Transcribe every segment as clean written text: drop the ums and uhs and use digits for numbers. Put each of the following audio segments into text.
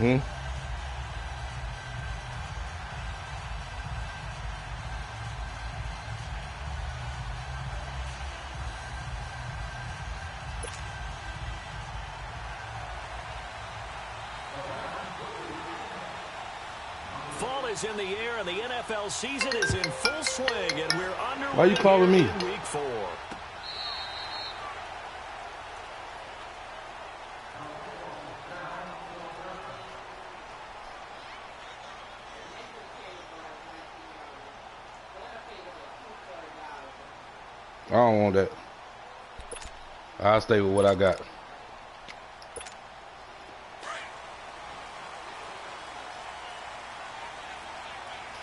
Hmm? Fall is in the air, and the NFL season is in full swing, and we're underway. Why you calling me? In week 4. I don't want that. I'll stay with what I got.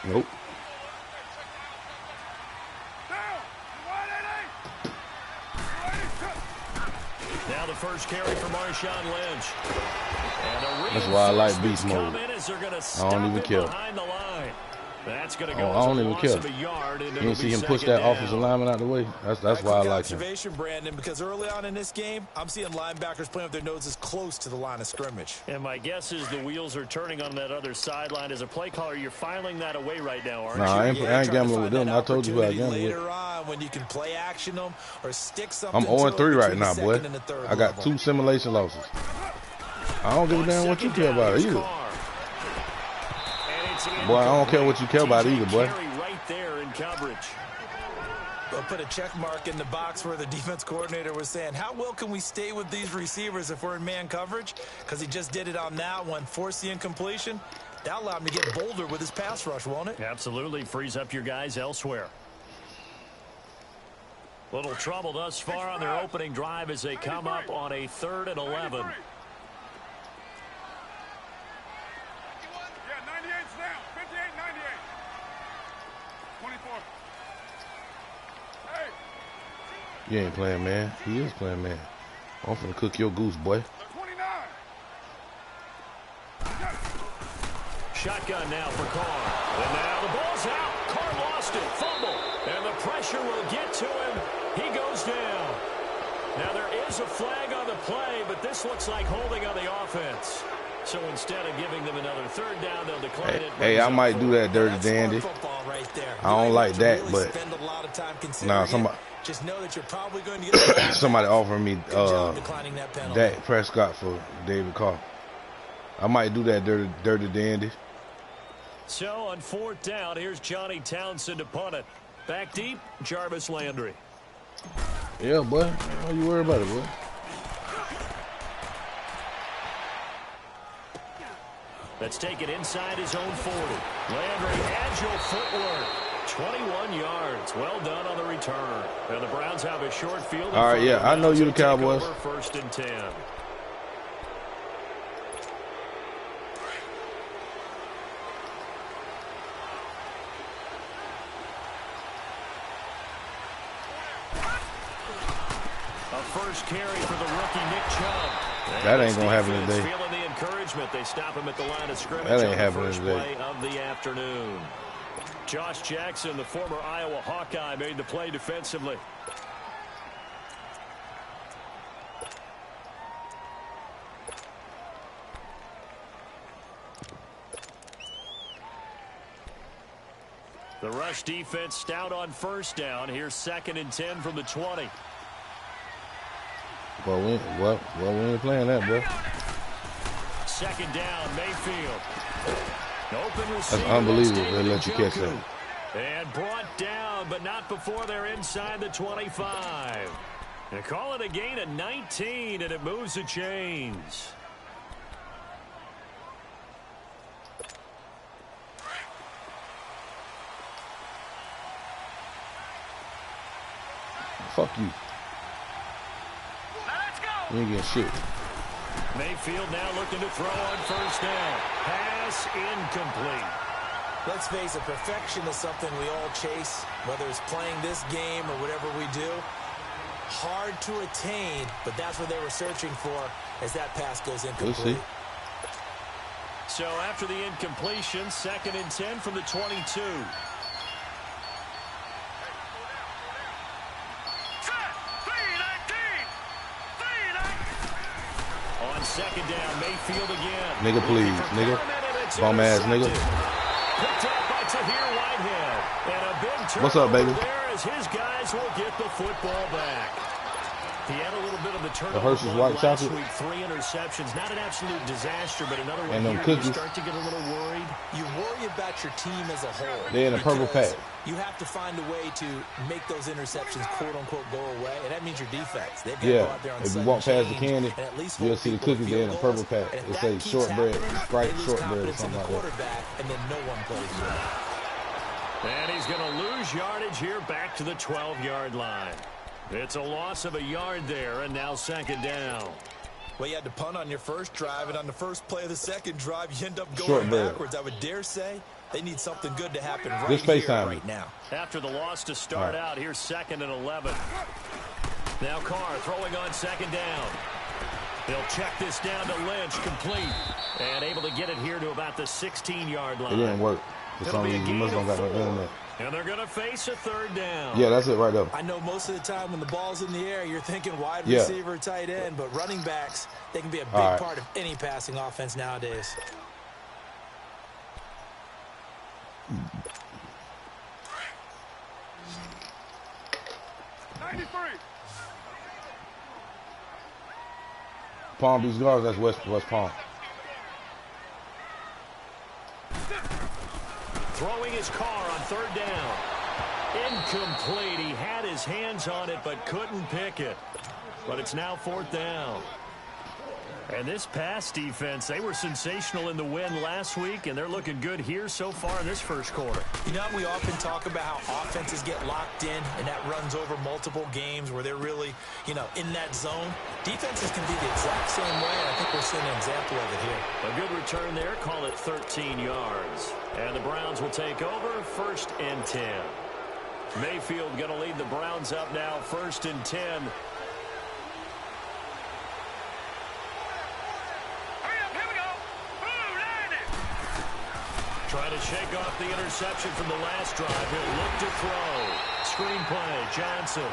Nope. Now the first carry for Marshawn Lynch. And that's why I like beast mode. I don't even care. That's going to go. I don't even care. You didn't see him push that offensive lineman out the way. That's why I like him. Observation, Brandon, because early on in this game, I'm seeing linebackers playing with their noses close to the line of scrimmage. And my guess is the wheels are turning on that other sideline. As a play caller, you're filing that away right now, aren't you? I ain't gambling with them. I told you who I gambled with. Later on, when you can play action them or stick something. I'm 0-3 right now, boy. I got 2 simulation losses. I don't give a damn what you care about either. Boy, I don't care what you care about either, boy. Right there in coverage. They'll put a check mark in the box where the defense coordinator was saying, how well can we stay with these receivers if we're in man coverage? Because he just did it on that one, forced the incompletion. That allowed him to get bolder with his pass rush, won't it? Absolutely. Frees up your guys elsewhere. Little trouble thus far on their opening drive as they come up on a 3rd and 11. You ain't playing, man. He is playing, man. I'm finna cook your goose, boy. Shotgun now for Carr. And now the ball's out. Carr lost it. Fumble. And the pressure will get to him. He goes down. Now there is a flag on the play, but this looks like holding on the offense. So instead of giving them another 3rd down, they'll decline it. Hey, I might do that dirty dandy. I don't like that, but nah, just know that you're probably going to get somebody offering me Dak Prescott for David Carr. I might do that dirty dandy. So on 4th down, here's Johnny Townsend to punt it. Back deep, Jarvis Landry. Yeah, boy. Don't you worry about it, boy. Let's take it inside his own 40. Landry, agile footwork. 21 yards. Well done on the return. And the Browns have a short field. All right, yeah, I know you the Cowboys. 1st and 10. A first carry for the rookie Nick Chubb. That ain't gonna happen today. Feeling the encouragement. They stop him at the line of scrimmage. That ain't happening today. Play of the afternoon. Josh Jackson, the former Iowa Hawkeye, made the play defensively. The rush defense stout on 1st down. Here's 2nd and 10 from the 20. Well, we ain't playing that, bro. 2nd down, Mayfield. Open That's unbelievable. They let you catch that. And brought down, but not before they're inside the 25. They call it a gain of 19, and it moves the chains. Fuck you. You ain't getting shit. Mayfield now looking to throw on 1st down. Pass incomplete. Let's face it, perfection is something we all chase, whether it's playing this game or whatever we do. Hard to attain, but that's what they were searching for as that pass goes incomplete. We'll see. So after the incompletion, 2nd and 10 from the 22. On 2nd down, Mayfield backfield again. Nigga, please. Nigga. Bum ass nigga. Picked up by Tahir Whitehead. And a big turnover. What's up, baby? There as his guys will get the football back. He had a little bit of the turnover. The Hershey's white last chocolate. week, 3 interceptions. Not an absolute disaster, but another one And them here. cookies. You start to get a little worried. You worry about your team as a whole. They're in a purple pack. You have to find a way to make those interceptions, quote unquote, go away, and that means your defense. They've got to go out there on if you walk past the candy, you'll see the cookies. They're in a purple pack. It says shortbread, Sprite shortbread, or something like that. And then no one plays well. And he's going to lose yardage here back to the 12-yard line. It's a loss of a yard there, and now second down. Well, you had to punt on your first drive, and on the first play of the second drive, you end up going backwards. I would dare say they need something good to happen right here, right now. After the loss to start out, here's 2nd and 11. Now Carr throwing on second down. They'll check this down to Lynch, complete, and able to get it here to about the 16-yard line. It didn't work. For some reason, you must have got no internet. And they're going to face a third down. Yeah, that's it right there. I know most of the time when the ball's in the air, you're thinking wide receiver, tight end, but running backs, they can be a big part of any passing offense nowadays. Palm Beach Gardens, that's West Palm. Throwing his car on third down. Incomplete. He had his hands on it but couldn't pick it. But it's now 4th down. And this pass defense, they were sensational in the win last week, and they're looking good here so far in this first quarter. You know, we often talk about how offenses get locked in, and that runs over multiple games where they're really, you know, in that zone. Defenses can be the exact same way, and I think we're seeing an example of it here. A good return there, call it 13 yards. And the Browns will take over, 1st and 10. Mayfield going to lead the Browns up now, 1st and 10. Trying to shake off the interception from the last drive. He'll look to throw. Screen play, Johnson.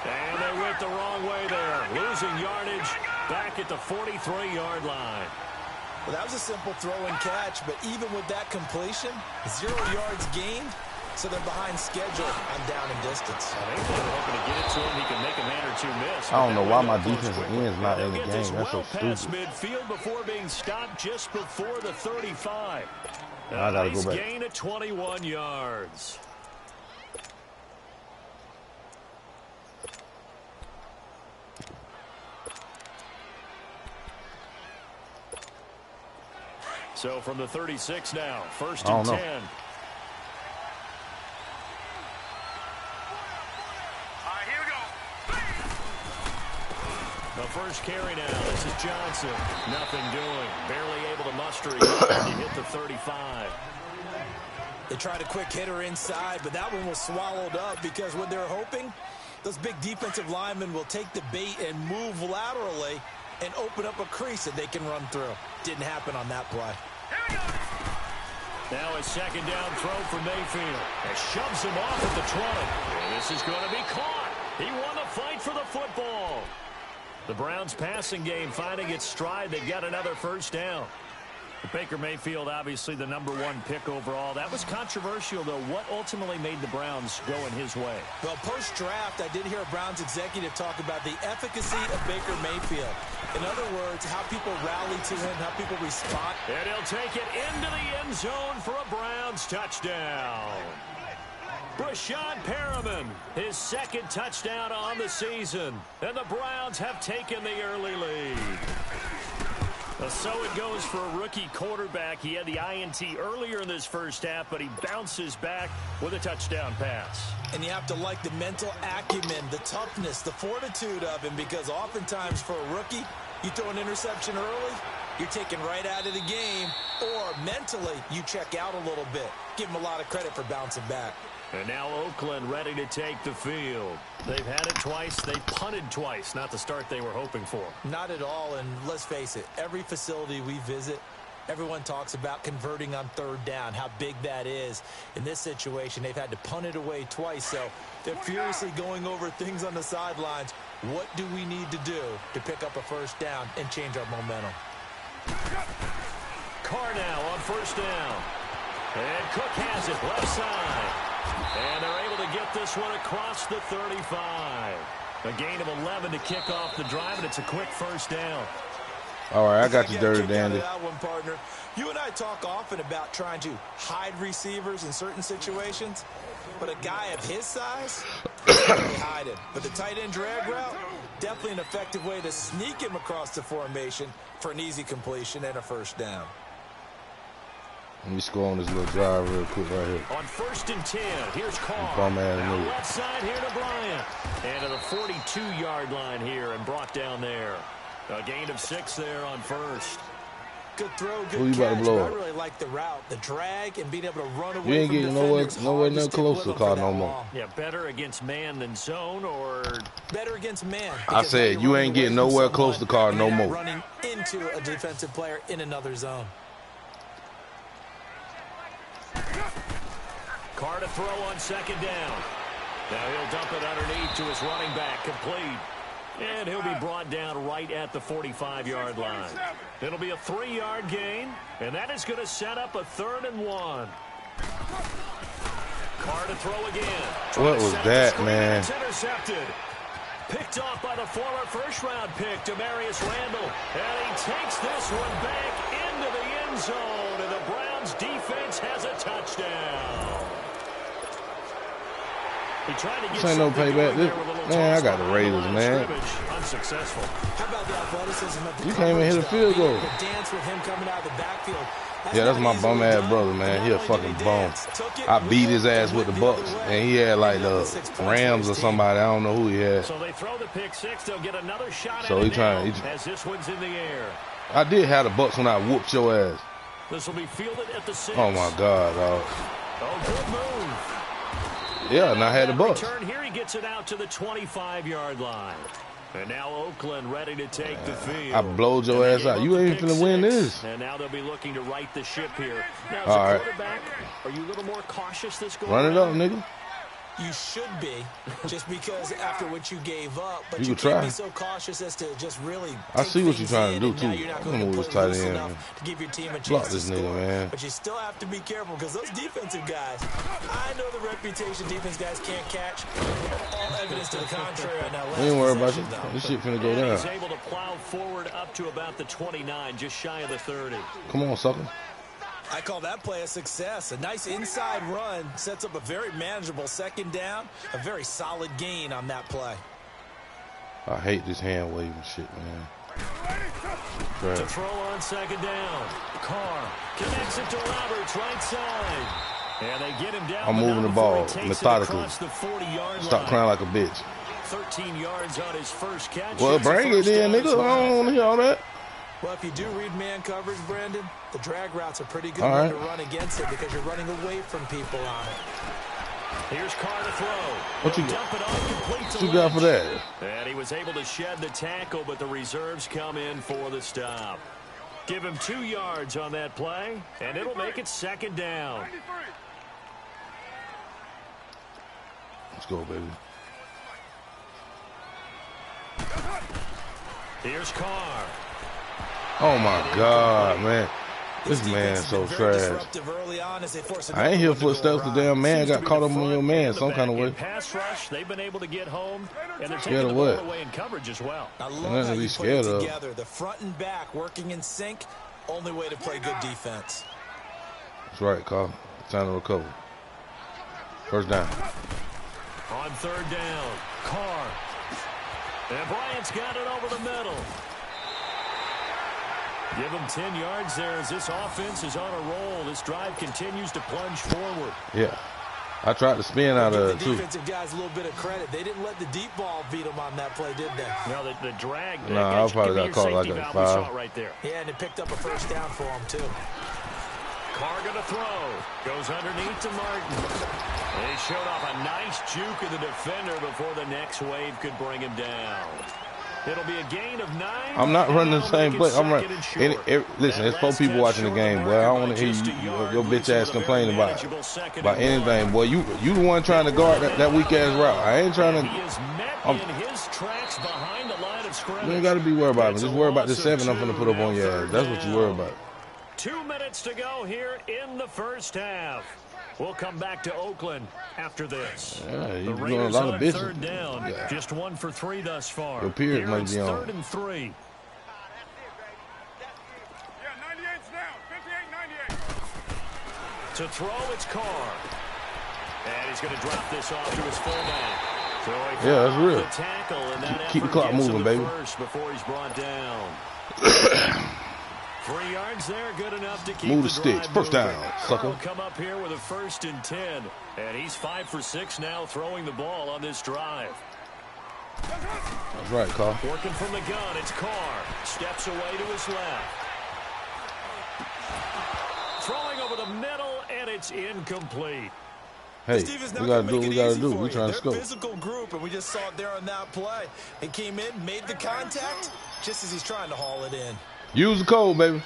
And they went the wrong way there. Losing yardage back at the 43-yard line. Well, that was a simple throw and catch, but even with that completion, 0 yards gained, so they're behind schedule on down and distance. I think they're hoping to get it to him. He can make a man or two miss. I don't know why my defensive end is not in the game. That's so past stupid. midfield before being stopped just before the 35. I gotta go back. Gain of 21 yards. So from the 36 now, 1st and 10. The first carry now. This is Johnson. Nothing doing. Barely able to muster a yard to hit the 35. They tried a quick hitter inside, but that one was swallowed up because what they're hoping, those big defensive linemen will take the bait and move laterally and open up a crease that they can run through. Didn't happen on that play. Now a second down throw for Mayfield. And shoves him off at the 20. And this is going to be caught. He won the fight for the football. The Browns passing game finding its stride. They've got another first down. Baker Mayfield, obviously the #1 pick overall. That was controversial, though. What ultimately made the Browns go in his way? Well, post-draft, I did hear a Browns executive talk about the efficacy of Baker Mayfield. In other words, how people rally to him, how people respond. And he'll take it into the end zone for a Browns touchdown. Brashad Perriman, his 2nd touchdown on the season. And the Browns have taken the early lead. So it goes for a rookie quarterback. He had the INT earlier in this first half, but he bounces back with a touchdown pass. And you have to like the mental acumen, the toughness, the fortitude of him, because oftentimes for a rookie, you throw an interception early, you're taken right out of the game, or mentally you check out a little bit. Give him a lot of credit for bouncing back. And now Oakland ready to take the field. They've had it twice. They've punted twice. Not the start they were hoping for. Not at all, and let's face it, every facility we visit, everyone talks about converting on third down, how big that is. In this situation, they've had to punt it away twice, so they're furiously going over things on the sidelines. What do we need to do to pick up a first down and change our momentum? Carr now on first down. And Cook has it left side. And they're able to get this one across the 35. A gain of 11 to kick off the drive, and it's a quick first down. All right, I got you, Dirty Dandy. That one, partner. You and I talk often about trying to hide receivers in certain situations, but a guy of his size, can't really hide him. But the tight end drag route, definitely an effective way to sneak him across the formation for an easy completion and a first down. Let me score on this little drive real quick right here. On first and 10, here's Carr. Now left side here to Bryant. And to the 42-yard line here and brought down there. A gain of 6 there on first. Good throw, good catch. I really like the route, the drag, and being able to run away. You ain't getting nowhere near close to the car no more. Yeah, better against man than zone, or better against man. I said you ain't getting nowhere close to the car no more. Running into a defensive player in another zone. Carr to throw on second down. Now he'll dump it underneath to his running back, complete. And he'll be brought down right at the 45-yard line. It'll be a 3-yard gain, and that is going to set up a 3rd and 1. Carr to throw again. What was that, man? It's intercepted. Picked off by the former first-round pick, Demarius Randall. And he takes this one back into the end zone, and the Browns defense has a touchdown. This ain't no payback. Man, I got the Raiders, man. Unsuccessful. How about the athleticism of the you can't even hit a field goal. Dance with him coming out of the backfield. Yeah, that's my bum ass brother, man. He a fucking bum. I beat his ass with the Bucks, and he had like the Rams or somebody. I don't know who he had. So they throw the pick 6. They'll get another shot. So he trying. As this one's in the air. I did have the Bucks when I whooped your ass. This will be fielded at the 6. Oh my God, dog. Oh, good move. Yeah, and I had the Bucks. Return here, he gets it out to the 25-yard line. And now Oakland ready to take the field. I blowed your ass out. You ain't finna win this. And now they'll be looking to right the ship here. Now, as a quarterback, are you a little more cautious this go Run it up, nigga. You should be, just because after what you gave up, but you can't try. be so cautious as to just really. I see what you're trying to do too. I'm gonna move this tight end. To give your team a chance Block to this score. nigga, man. But you still have to be careful because those defensive guys. I know the reputation defense guys can't catch. All evidence to the contrary on that last We ain't worry about possession, you. This shit finna go down. He's able to plow forward up to about the 29, just shy of the 30. Come on, sucker. I call that play a success. A nice inside run sets up a very manageable second down. A very solid gain on that play. I hate this hand waving shit, man. To throw on second down. Carr connects it to Roberts, right side. And they get him down. I'm moving the ball methodically. Stop crying like a bitch. 13 yards on his first catch. Well, bring it in, nigga. I don't want to hear all that. Well, if you do read man coverage, Brandon, the drag route's a pretty good one to run against it because you're running away from people on it. Here's Carr to throw. What you got for that? And he was able to shed the tackle, but the reserves come in for the stop. Give him 2 yards on that play, and it'll make it second down. Let's go, baby. Here's Carr. Oh my God, man. This man's so trash. I ain't here footsteps. The damn man got caught up on your man some kind of way. Pass rush, they've been able to get home, and they're taking the ball away in coverage as well. I love how you put it together. The front and back working in sync. Only way to play good defense. That's right, Carl. Time to recover. First down. On third down, Carr. And Bryant's got it over the middle. Give him 10 yards there as this offense is on a roll. This drive continues to plunge forward. Yeah. I tried to spin out of it, too. The defensive guys a little bit of credit. They didn't let the deep ball beat them on that play, did they? No, the drag. No, I probably got caught like a 5. Right there. Yeah, and it picked up a first down for him, too. Carr going to throw. Goes underneath to Martin. They showed off a nice juke of the defender before the next wave could bring him down. It'll be a gain of 9. I'm not running the same play. I'm running. Listen, there's 4 people watching the game, boy. I don't want to hear your bitch ass complaining about anything, boy. You the one trying to guard that weak ass route. I ain't trying to. He is met in his tracks behind the line of scrimmage. You ain't got to be worried about me. Just worry about this 7 I'm going to put up on your ass. That's what you worry about. 2 minutes to go here in the first half. We'll come back to Oakland after this. Yeah, The you're doing a Raiders lot of on business. third down. Yeah. Just 1 for 3 thus far. Your peers Here might it's be on. 3rd and 3. Yeah, 98's down. 58, 98. To throw, it's Carr. And he's going to drop this off to his fullback. Yeah, that's real. The tackle, and that Keep the clock moving, baby. First before he's brought down. 3 yards there, good enough to keep Move the sticks. First down, sucker. Will come up here with a 1st and 10, and he's 5 for 6 now, throwing the ball on this drive. That's right, Carr. Working from the gun, it's Carr. Steps away to his left. Throwing over the middle, and it's incomplete. Hey, we got to do what we got to do. We're trying to score. Physical group, and we just saw it there on that play. He came in, made the contact, just as he's trying to haul it in. Use the code, baby.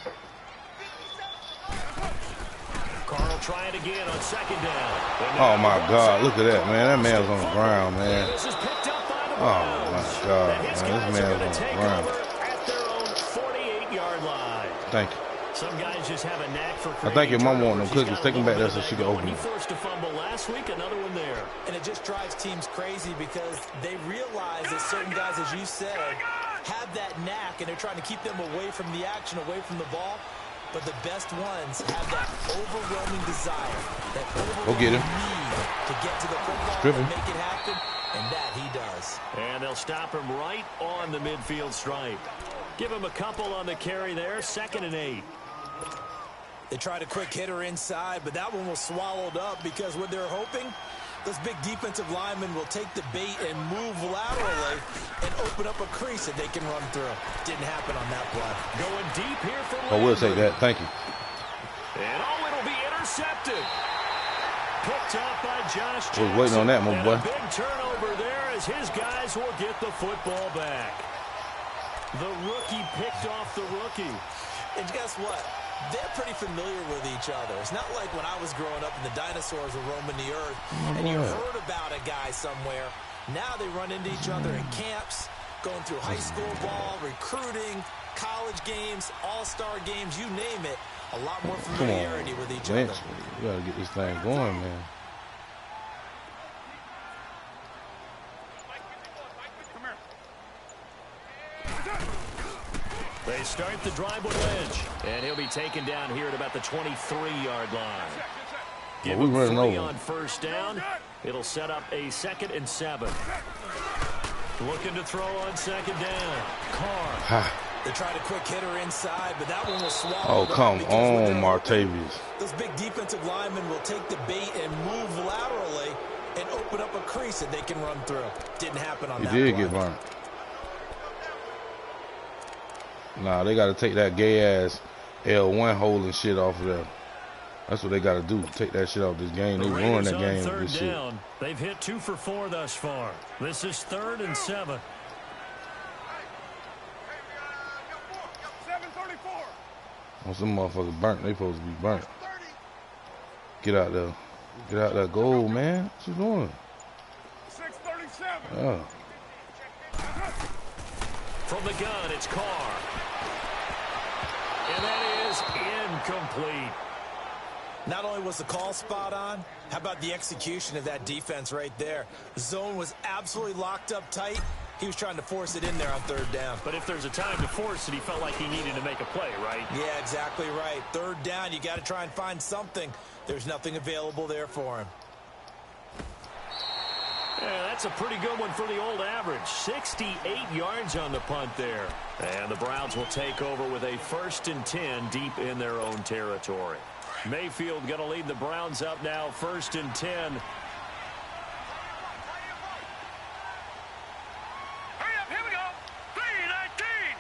Carl try it again on 2nd down. Oh, my God. Look at that, man. That man's on the ground, man. This is picked up by the Oh, my God, man. This man's on the ground. At their own 48-yard line. Thank you. Some guys just have a knack for I think your mom wanted them cookies. Take them back there so she can open He them. forced a fumble last week, another one there. And it just drives teams crazy because they realize that certain guys, as you said, have that knack, and they're trying to keep them away from the action, away from the ball. But the best ones have that overwhelming desire, that overwhelming need to get to the football and make it happen, and that he does. And they'll stop him right on the midfield stripe. Give him a couple on the carry there, 2nd and 8. They tried a quick hitter inside, but that one was swallowed up because what they're hoping, those big defensive linemen will take the bait and move laterally and open up a crease that they can run through. Didn't happen on that play. Going deep here for I will take that. Thank you. And it'll be intercepted. Picked up by Josh Jackson. I was waiting on that, my boy. A big turnover there as his guys will get the football back. The rookie picked off the rookie. And guess what? They're pretty familiar with each other. It's not like when I was growing up and the dinosaurs were roaming the earth and you heard about a guy somewhere. Now they run into each other in camps, going through high school ball, recruiting, college games, all-star games, you name it. A lot more familiarity with each other. We got to get this thing going, man. They start the drive with Lynch, and he'll be taken down here at about the 23-yard line. Give him 3 on 1st down. It'll set up a 2nd and 7. Looking to throw on 2nd down. Carr. They tried a quick hitter inside, but that one was swallowed. Oh, come on, Martavius. Those big defensive linemen will take the bait and move laterally and open up a crease that they can run through. Didn't happen on that play. He did get burnt. Nah, they got to take that gay-ass L1 holding shit off of there. That's what they got to do. Take that shit off this game. They ruined that game with this shit. They've hit 2 for 4 thus far. This is 3rd and 7. Once them motherfuckers burnt, they supposed to be burnt. Get out there. Get out that goal, man. What you doing? 637. Yeah. From the gun, it's Carr. And that is incomplete. Not only was the call spot on, how about the execution of that defense right there? The zone was absolutely locked up tight. He was trying to force it in there on 3rd down. But if there's a time to force it, he felt like he needed to make a play, right? Yeah, exactly right. 3rd down, you got to try and find something. There's nothing available there for him. Yeah, that's a pretty good one for the old average. 68 yards on the punt there. And the Browns will take over with a 1st and 10 deep in their own territory. Mayfield going to lead the Browns up now, 1st and 10. Hurry up, here we go. 319.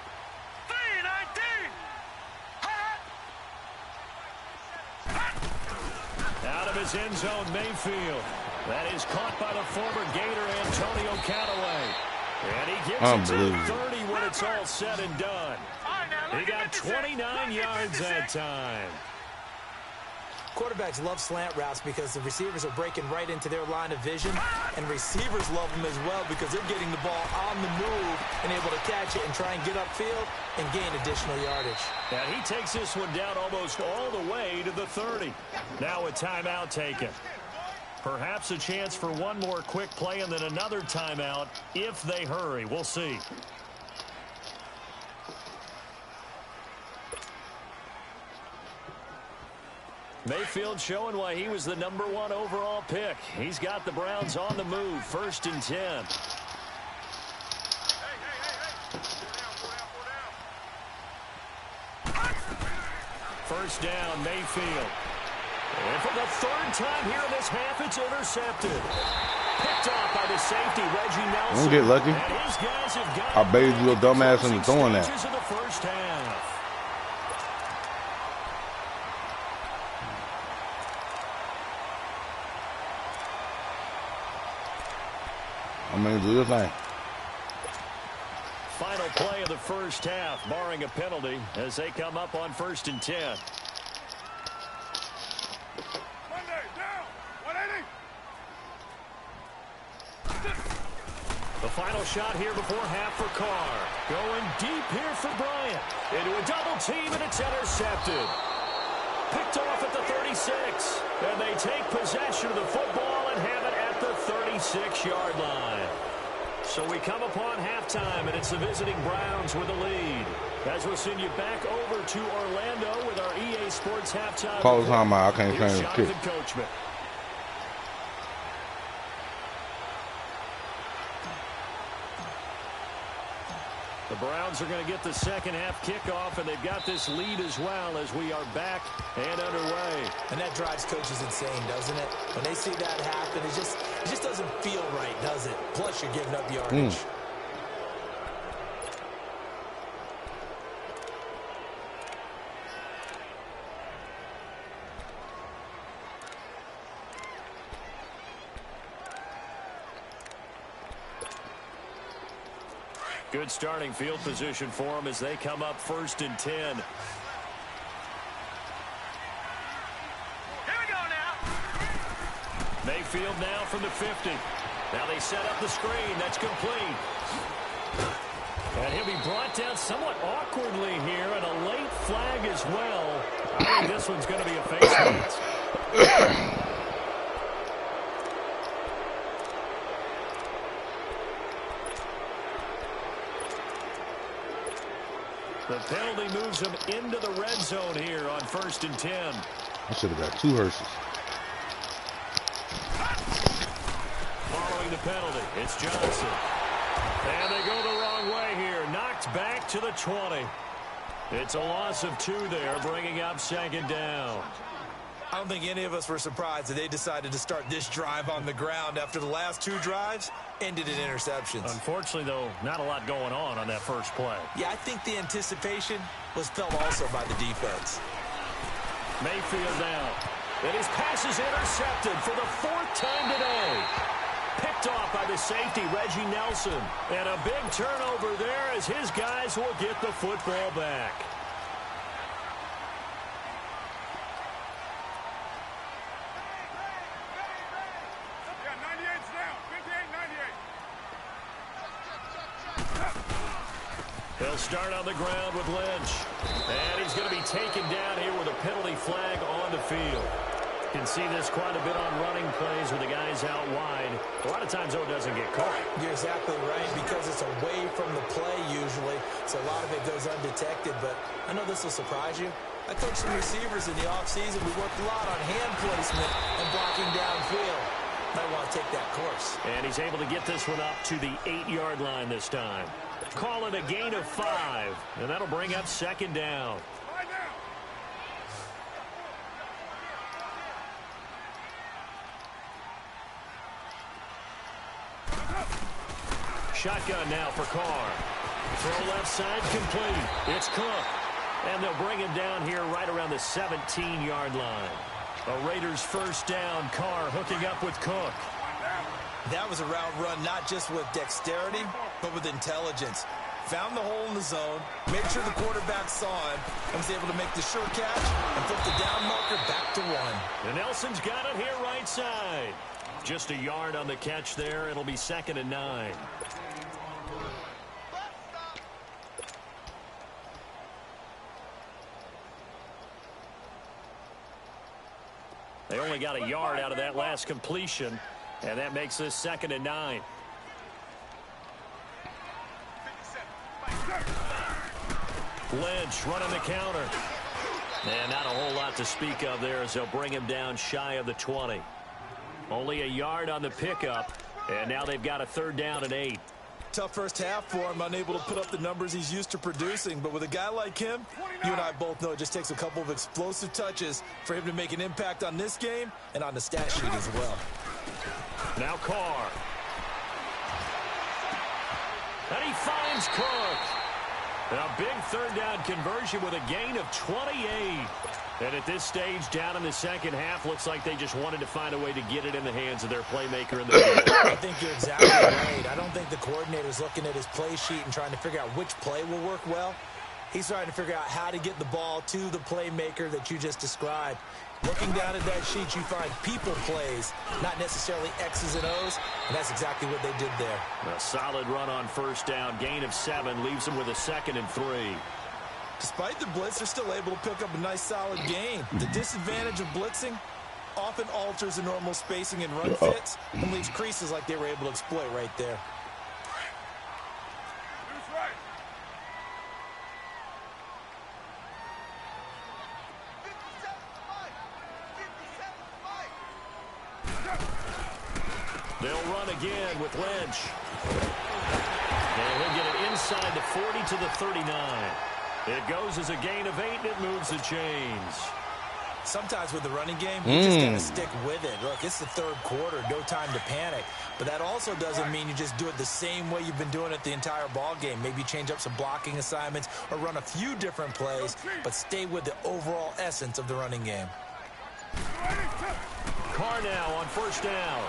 319. Out of his end zone, Mayfield. That is caught by the former Gator, Antonio Callaway. And he gets it to 30 when it's all said and done. He got 29 yards that time. quarterbacks love slant routes because the receivers are breaking right into their line of vision, and receivers love them as well because they're getting the ball on the move and able to catch it and try and get upfield and gain additional yardage. And he takes this one down almost all the way to the 30. Now a timeout taken. Perhaps a chance for one more quick play and then another timeout if they hurry. We'll see. Mayfield showing why he was the #1 overall pick. He's got the Browns on the move. 1st and 10. First down, Mayfield. And for the 3rd time here in this half, it's intercepted. Picked off by the safety, Reggie Nelson. Don't get lucky. And his guys have got I bathed your dumbass into throwing that. stages of the first half. I mean, do your thing. Final play of the first half, barring a penalty, as they come up on 1st and 10. Monday, down. 180. The final shot here before half for Carr. Going deep here for Bryant. Into a double team, and it's intercepted. Picked off at the 36. And they take possession of the football and have it at the 36-yard line. So we come upon halftime, and it's the visiting Browns with the lead. As we'll send you back over to Orlando with our EA Sports halftime. Call the timeout. I can't Here's change the kick. Jonathan Coachman. The Browns are going to get the second half kickoff, and they've got this lead as well as we are back and underway. And that drives coaches insane, doesn't it? When they see that happen, it just doesn't feel right, does it? Plus, you're giving up yardage. Good starting field position for them as they come up 1st and 10. Here we go now. Mayfield now from the 50. Now they set up the screen. That's complete. And he'll be brought down somewhat awkwardly here, and a late flag as well. I think this one's going to be a face mask. The penalty moves him into the red zone here on 1st and 10. I should have got 2 hearses. Following the penalty, it's Johnson. And they go the wrong way here. Knocked back to the 20. It's a loss of 2 there, bringing up 2nd down. I don't think any of us were surprised that they decided to start this drive on the ground after the last 2 drives ended in interceptions. Unfortunately, though, not a lot going on that first play. Yeah, I think the anticipation was felt also by the defense. Mayfield now. And his pass is intercepted for the 4th time today. Picked off by the safety, Reggie Nelson. And a big turnover there as his guys will get the football back. They'll start on the ground with Lynch. And he's going to be taken down here with a penalty flag on the field. You can see this quite a bit on running plays with the guys out wide. A lot of times, though, it doesn't get caught. You're exactly right, because it's away from the play usually, so a lot of it goes undetected. But I know this will surprise you. I coached some receivers in the offseason. We worked a lot on hand placement and blocking downfield. Might want to take that course. And he's able to get this one up to the 8-yard line this time. Call it a gain of 5, and that'll bring up 2nd down. Shotgun now for Carr. Throw left side complete. It's Cook. And they'll bring him down here right around the 17-yard line. A Raiders first down. Carr hooking up with Cook. That was a route run not just with dexterity, but with intelligence. Found the hole in the zone, made sure the quarterback saw him, and was able to make the sure catch and flip the down marker back to 1. And Nelson's got it here right side. Just a yard on the catch there. It'll be 2nd and 9. They only got a yard out of that last completion, and that makes this 2nd and 9. Lynch running the counter. And not a whole lot to speak of there as they'll bring him down shy of the 20. Only a yard on the pickup, and now they've got a 3rd down and 8. Tough first half for him, unable to put up the numbers he's used to producing. But with a guy like him, you and I both know it just takes a couple of explosive touches for him to make an impact on this game and on the stat sheet as well. Now Carr. And he finds Cook. A big 3rd down conversion with a gain of 28. And at this stage, down in the second half, looks like they just wanted to find a way to get it in the hands of their playmaker in the field. I think you're exactly right. I don't think the coordinator's looking at his play sheet and trying to figure out which play will work well. He's trying to figure out how to get the ball to the playmaker that you just described. Looking down at that sheet, you find people plays, not necessarily X's and O's, and that's exactly what they did there. A solid run on 1st down, gain of 7, leaves them with a 2nd and 3. Despite the blitz, they're still able to pick up a nice solid gain. The disadvantage of blitzing often alters the normal spacing and run fits and leaves creases like they were able to exploit right there. They'll run again with Lynch. And he'll get it inside the 40 to the 39. It goes as a gain of 8, and it moves the chains. Sometimes with the running game, you just got to stick with it. Look, it's the 3rd quarter, no time to panic. But that also doesn't mean you just do it the same way you've been doing it the entire ball game. Maybe you change up some blocking assignments or run a few different plays, but stay with the overall essence of the running game. Carr now on 1st down.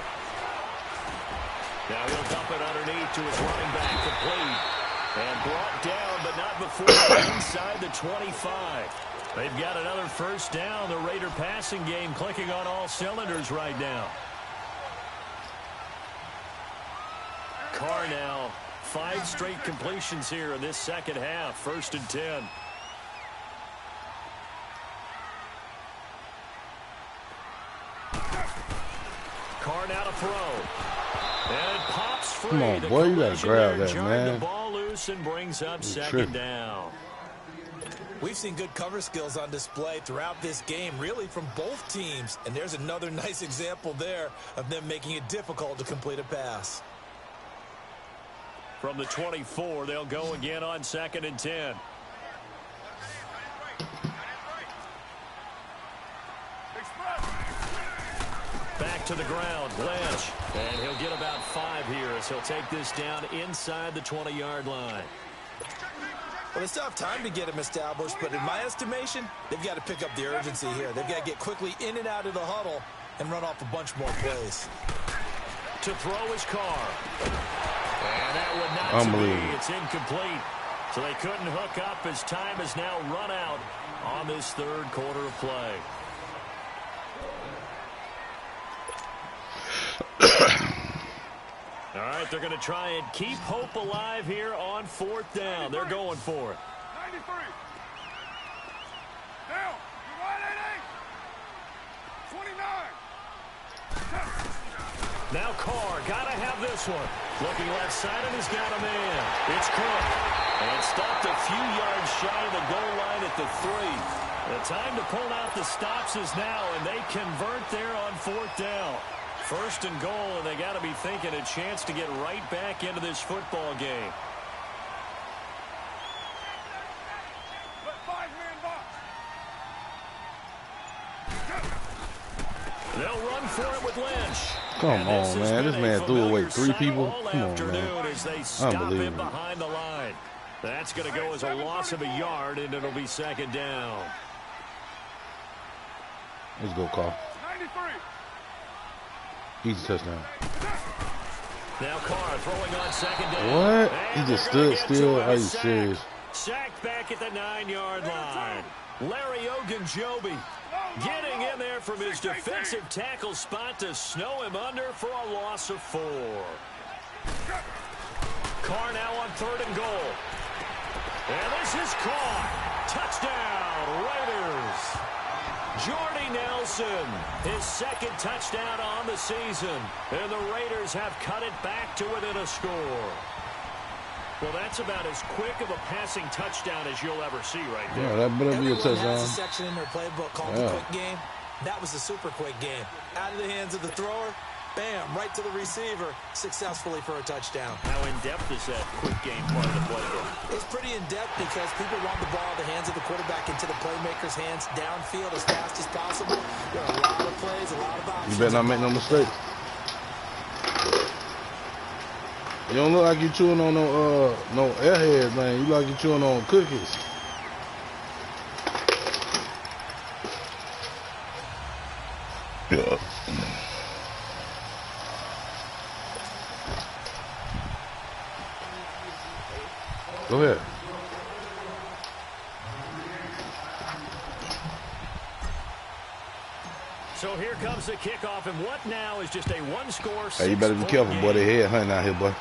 Now he'll dump it underneath to his running back, complete. And brought down, but not before inside the 25. They've got another 1st down. The Raider passing game clicking on all cylinders right now. Carr now, 5 straight completions here in this second half. 1st and 10. Carr now to throw. And it pops free. Come on, boy, you gotta grab that, man. The ball loose and brings up 2nd down. We've seen good cover skills on display throughout this game, really from both teams. And there's another nice example there of them making it difficult to complete a pass. From the 24, they'll go again on 2nd and 10. Back to the ground, Lynch. And he'll get about 5 here as he'll take this down inside the 20-yard line. Well, they still have time to get him established, but in my estimation, they've got to pick up the urgency here. They've got to get quickly in and out of the huddle and run off a bunch more plays. To throw his Carr. And that would not be. It's incomplete. So they couldn't hook up as time has now run out on this 3rd quarter of play. All right, they're going to try and keep hope alive here on 4th down. They're going for it. 93. Down. You wide, 29. Now Carr, got to have this one. Looking left side, and he's got a man. It's Cook. And stopped a few yards shy of the goal line at the 3. The time to pull out the stops is now, and they convert there on 4th down. 1st and goal, and they got to be thinking a chance to get right back into this football game. They'll run for it with Lynch. Come on, man. This man threw away 3 people. Come on, man. As they stop him Unbelievable. behind the line. That's going to go as a loss of a yard, and it'll be 2nd down. Let's go, Carl. 93. Easy touchdown. Now Carr throwing on 2nd down. What? And He just they're gonna stood get still? to a Are you sack. serious? Sacked back at the 9-yard line. Larry Ogunjobi. Getting in there from his defensive tackle spot to snow him under for a loss of 4. Carr now on 3rd and goal. And this is caught. Touchdown, Raiders. Jordy Nelson, his 2nd touchdown on the season. And the Raiders have cut it back to within a score. Well, that's about as quick of a passing touchdown as you'll ever see right there. Yeah, that better be a touchdown. Everyone has a section in their playbook called the quick game. That was a super quick game. Out of the hands of the thrower, bam, right to the receiver, successfully for a touchdown. How in-depth is that quick game part of the playbook? It's pretty in-depth because people want the ball in the hands of the quarterback into the playmaker's hands downfield as fast as possible. There are a lot of plays, a lot of options. You better not make no mistakes. You don't look like you chewing on no airheads, man. You like you chewing on cookies. Yeah. Go ahead. So here comes the kickoff, and what now is just a one-score. Hey, you better be careful, boy. They head hunting out here, boy.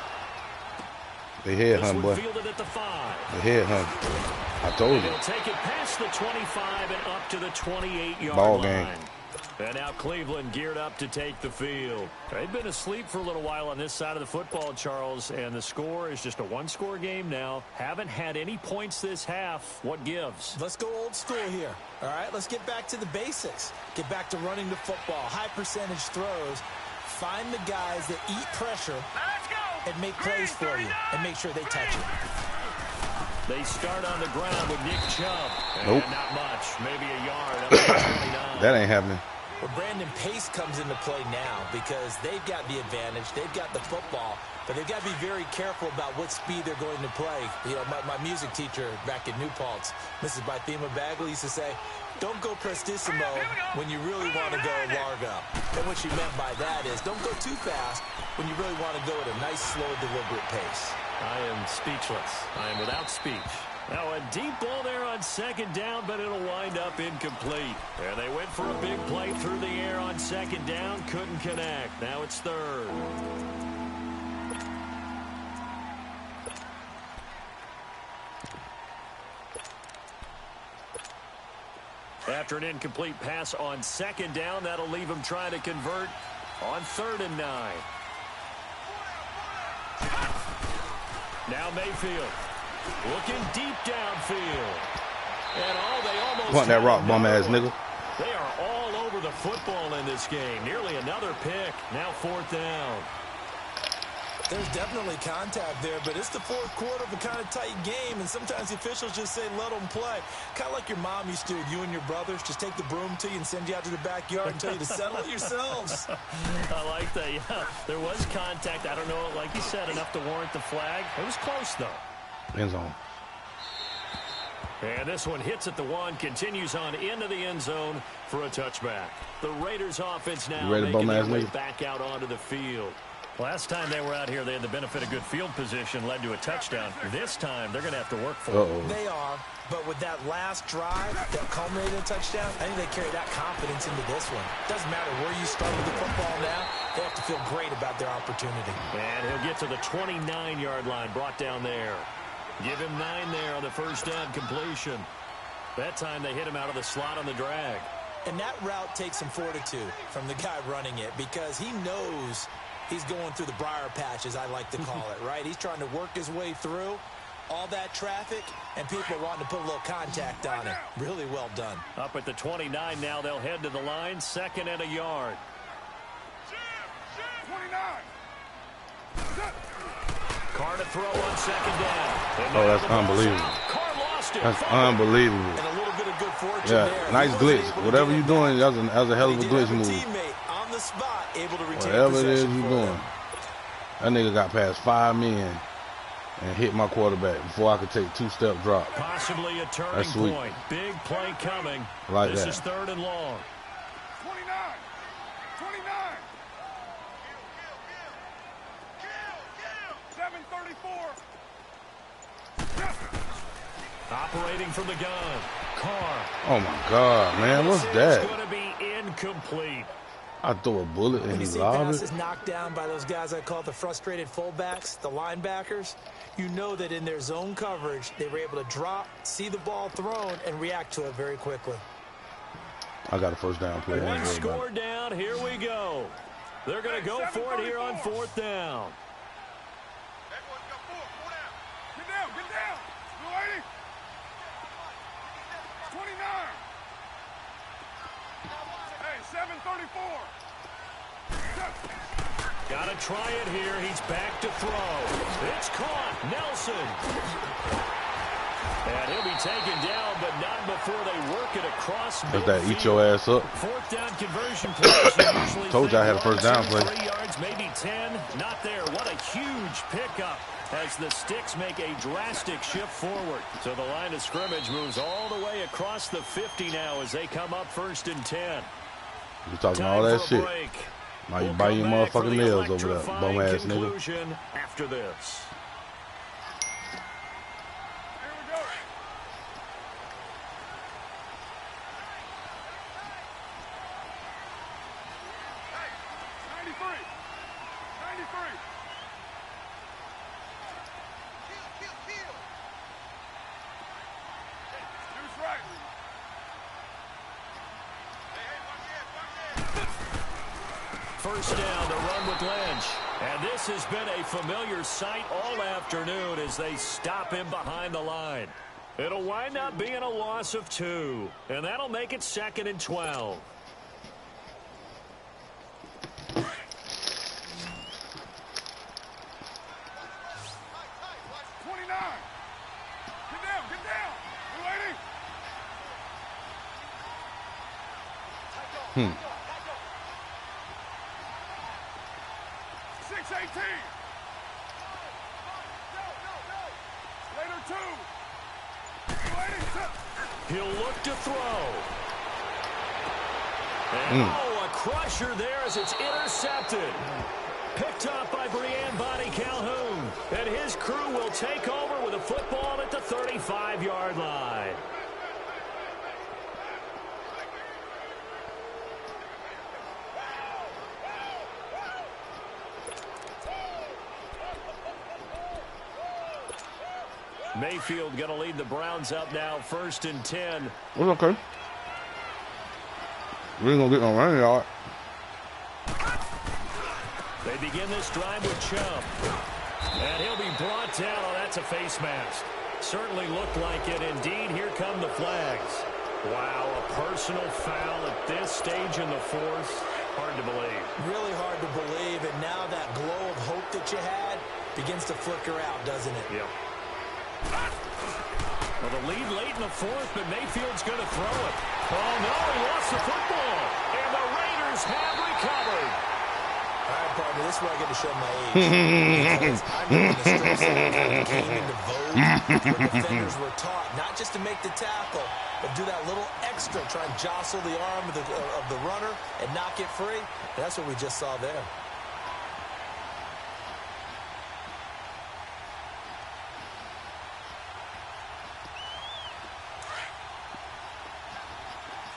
They head hunting, boy. Fielded at the 5. They head hunting. I told you. They'll take it past the 25 and up to the 28-yard Ball line. game. And now Cleveland geared up to take the field. They've been asleep for a little while on this side of the football, Charles, and the score is just a one-score game now. Haven't had any points this half. What gives? Let's go old school here. All right, let's get back to the basics. Get back to running the football, high percentage throws. Find the guys that eat pressure and make plays for you and make sure they touch it. They start on the ground with Nick Chubb. Nope. And not much, maybe a yard up to 29. That ain't happening. Well, Brandon Pace comes into play now because they've got the advantage. They've got the football, but they've got to be very careful about what speed they're going to play. You know, my music teacher back in New Paltz, Mrs. Bythema Bagley, used to say, don't go prestissimo when you really want to go largo. And what she meant by that is don't go too fast when you really want to go at a nice, slow, deliberate pace. I am speechless. I am without speech. Now a deep ball there on 2nd down, but it'll wind up incomplete. And they went for a big play through the air on 2nd down, couldn't connect. Now it's 3rd. After an incomplete pass on 2nd down, that'll leave him trying to convert on 3rd and 9. Now Mayfield looking deep downfield. And they almost Want that rock bum ass nigga. They are all over the football in this game. Nearly another pick. Now 4th down. There's definitely contact there, but it's the 4th quarter of a kind of tight game, and sometimes the officials just say, let them play. Kind of like your mom used to, you and your brothers, just take the broom to you and send you out to the backyard and tell you to settle it yourselves. I like that, yeah. There was contact. I don't know, like you said, enough to warrant the flag. It was close, though. End zone. And this one hits at the 1, continues on into the end zone for a touchback. The Raiders offense now making their way back out onto the field. Last time they were out here, they had the benefit of good field position, led to a touchdown. This time, they're going to have to work for it. They are, but with that last drive that culminated in a touchdown, I think they carry that confidence into this one. Doesn't matter where you start with the football now, they have to feel great about their opportunity. And he'll get to the 29-yard line, brought down there. Give him 9 there on the first down completion. That time they hit him out of the slot on the drag. And that route takes some fortitude from the guy running it because he knows he's going through the briar patch, as I like to call it, right? He's trying to work his way through all that traffic, and people are wanting to put a little contact on it. Really well done. Up at the 29 now, they'll head to the line, 2nd and a yard. 29. Carr to throw on 2nd down. Oh, that's unbelievable. Carr lost it. That's unbelievable. And a little bit of good fortune there. Nice glitch. Whatever you're doing, that was a hell of a glitch move. On the spot, able to retain whatever it is possession you're doing. That nigga got past 5 men and hit my quarterback before I could take 2-step drop. Possibly a turning point. Big play coming. Like this that. is 3rd and long. 29. 29. 7:34. Operating from the gun. Carr. Oh my God, man, what's that? It's going to be incomplete. I throw a bullet and When you he see lobbed passes it. knocked down by those guys I call the frustrated fullbacks, the linebackers, you know that in their zone coverage, they were able to drop, see the ball thrown, and react to it very quickly. I got a first down play. One score down. Here we go. They're going to go for it here on 4th down. Get down, get down. Blue 80. 29. Hey, 734. Got to try it here. He's back to throw. It's caught. Nelson. And he'll be taken down, but not before they work it across midfield. Does that eat your ass up? 4th down conversion plays. Told you I had a first down play. 3 yards, maybe 10. Not there. What a huge pickup as the Sticks make a drastic shift forward. So the line of scrimmage moves all the way across the 50 now as they come up 1st and 10. You talking all that shit. Now you bite your motherfucking nails over that bum ass nigga. After this. Here we go. Hey, 93. 93. Deuce right. First down, the run with Lynch. And this has been a familiar sight all afternoon as they stop him behind the line. It'll wind up being a loss of 2. And that'll make it 2nd and 12. Get down. Blue 80. 618. Later 2. Blue 80. He'll look to throw. And oh, a crusher there as it's intercepted. Picked off by Brianne Bonnie Calhoun. And his crew will take over with a football at the 35-yard line. Mayfield going to lead the Browns up now, 1st and 10. It's okay. We ain't gonna get no running yard. They begin this drive with Chubb. And he'll be brought down. Oh, that's a face mask. Certainly looked like it. Indeed, here come the flags. Wow, a personal foul at this stage in the 4th. Hard to believe. Really hard to believe, and now that glow of hope that you had begins to flicker out, doesn't it? Yep. Well, the lead late in the 4th, but Mayfield's going to throw it. Oh, no, he lost the football. And the Raiders have recovered. All right, partner, this is where I get to show my age. Because I remember the strip sack came into vogue where defenders were taught not just to make the tackle, but do that little extra, try and jostle the arm of the runner and knock it free. That's what we just saw there.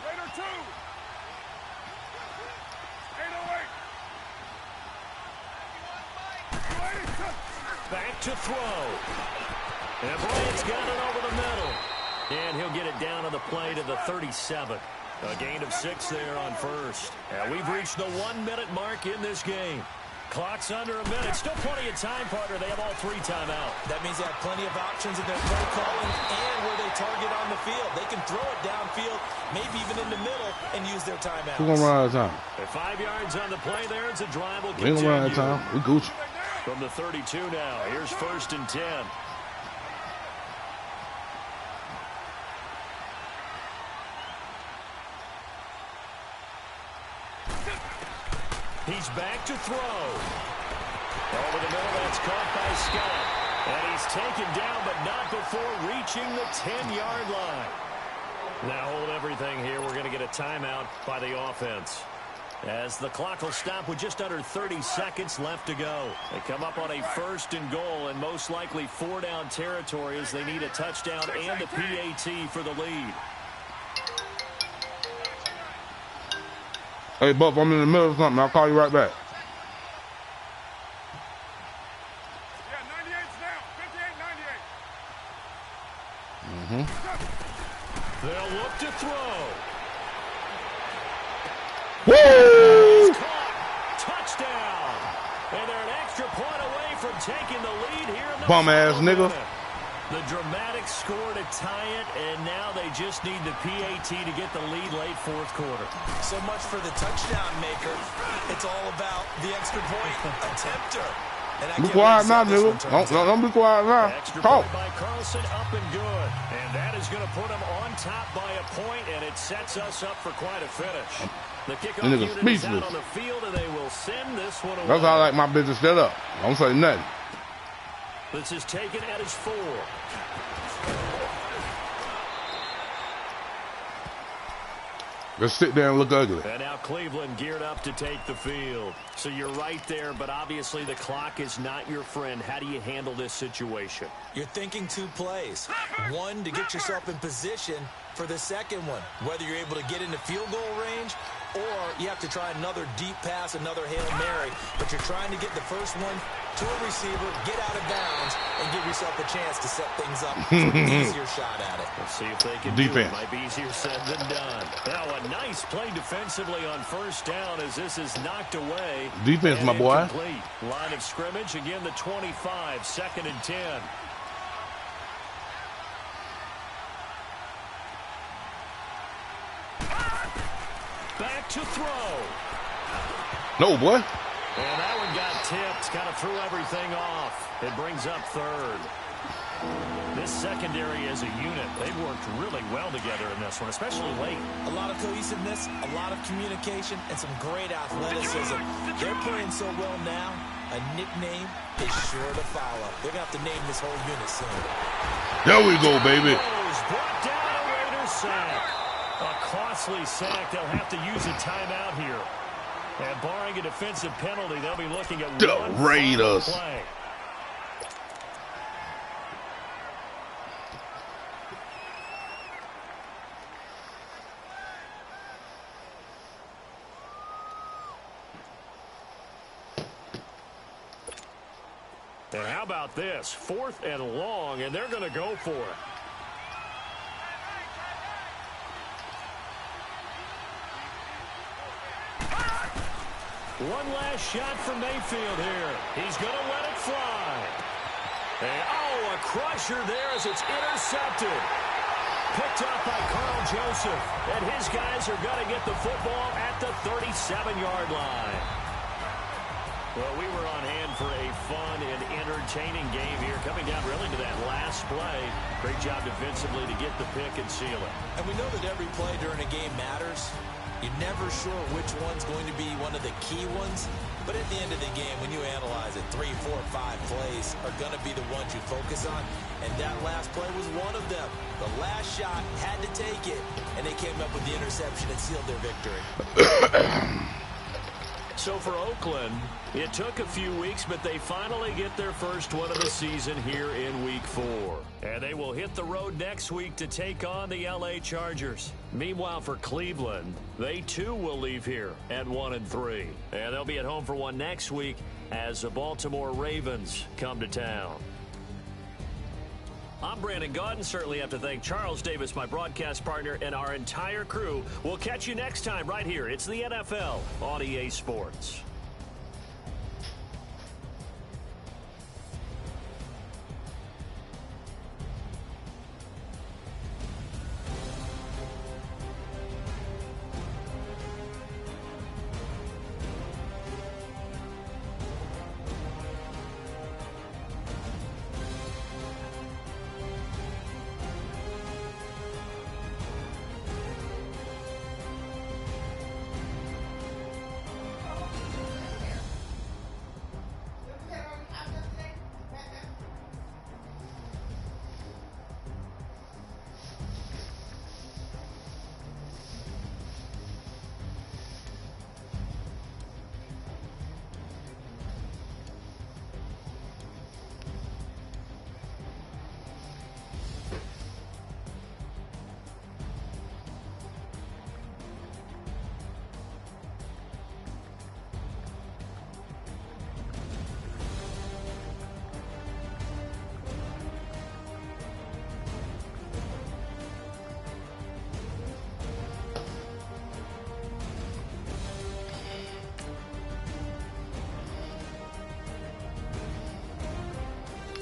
Later 2. 808. Back to throw. And Bryant's got it over the middle. And he'll get it down on the play to the 37. A gain of 6 there on 1st. And we've reached the 1-minute mark in this game. Clock's under a minute. Still plenty of time, partner. They have all 3 timeouts. That means they have plenty of options in their play calling and where they target on the field. They can throw it downfield, maybe even in the middle, and use their timeouts. We're gonna run out of time. At 5 yards on the play there, it's a drive will We ain't continue. gonna run out of time. We Gucci. From the 32 now, here's 1st and 10. He's back to throw. Over the middle, that's caught by Scott. And he's taken down, but not before reaching the 10-yard line. Now hold everything here. We're going to get a timeout by the offense. As the clock will stop with just under 30 seconds left to go. They come up on a 1st and goal and most likely 4-down territory as they need a touchdown and a PAT for the lead. Hey, Buff, I'm in the middle of something. I'll call you right back. Yeah, 98's down. 58, 98. They'll look to throw. Woo! Touchdown. And they're an extra point away from taking the lead here in the Bum-ass nigga. minute. The dramatic score to tie it, and now they just need the PAT to get the lead late fourth quarter. So much for the touchdown maker. It's all about the extra point attempter. And I Be can't quiet wait to now, see how this nigga. one turns out. Don't be quiet now. Extra Talk. point by Carlson, up and good. And that is going to put them on top by a point, and it sets us up for quite a finish. The kickoff Nigga unit is out speechless. on the field, and they will send this one away. That's how I like my business set up. I don't say nothing. This is taken at his 4. Let's sit there and look ugly. And now Cleveland geared up to take the field. So you're right there, but obviously the clock is not your friend. How do you handle this situation? You're thinking 2 plays. One, to get yourself in position for the second one, whether you're able to get into field goal range or you have to try another deep pass, another Hail Mary, but you're trying to get the first one to a receiver, get out of bounds, and give yourself a chance to set things up for an easier shot at it. Let's see if they can Defense. do it. Might be easier said than done. Now a nice play defensively on first down as this is knocked away. Defense, and my boy. incomplete. Line of scrimmage, again the 25, 2nd and 10. Back to throw. No, boy. And that one got tipped, kind of threw everything off. It brings up 3rd. This secondary as a unit, they've worked really well together in this one, especially late. A lot of cohesiveness, a lot of communication, and some great athleticism. They're playing so well now, a nickname is sure to follow. They're going to have to name this whole unit soon. There we go, baby. Brought down a Raiders sack. A costly sack. They'll have to use a timeout here. And barring a defensive penalty, they'll be looking at The one Raiders. final play. And how about this? 4th and long, and they're going to go for it. One last shot from Mayfield here. He's going to let it fly. And, a crusher there as it's intercepted. Picked up by Carl Joseph. And his guys are going to get the football at the 37-yard line. Well, we were on hand for a fun and entertaining game here, coming down really to that last play. Great job defensively to get the pick and seal it. And we know that every play during a game matters. You're never sure which one's going to be one of the key ones. But at the end of the game, when you analyze it, 3, 4, 5 plays are going to be the ones you focus on. And that last play was one of them. The last shot had to take it, and they came up with the interception and sealed their victory. So for Oakland, it took a few weeks, but they finally get their first one of the season here in Week 4. And they will hit the road next week to take on the LA Chargers. Meanwhile, for Cleveland, they too will leave here at 1-3. And they'll be at home for one next week as the Baltimore Ravens come to town. I'm Brandon Gaudin. Certainly have to thank Charles Davis, my broadcast partner, and our entire crew. We'll catch you next time right here. It's the NFL on EA Sports.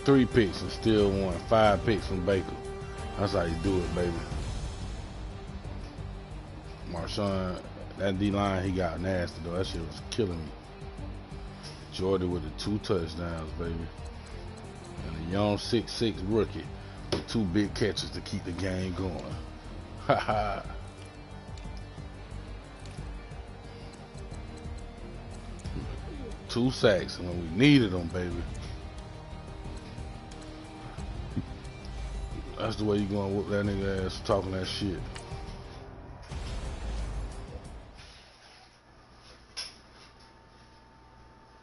3 picks and still won. 5 picks from Baker. That's how you do it, baby. Marshawn, that D-line, he got nasty, though. That shit was killing me. Jordan with the 2 touchdowns, baby. And a young 6'6" rookie with 2 big catches to keep the game going. Ha ha. Two sacks when we needed them, baby. That's the way you gonna whoop that nigga ass talking that shit.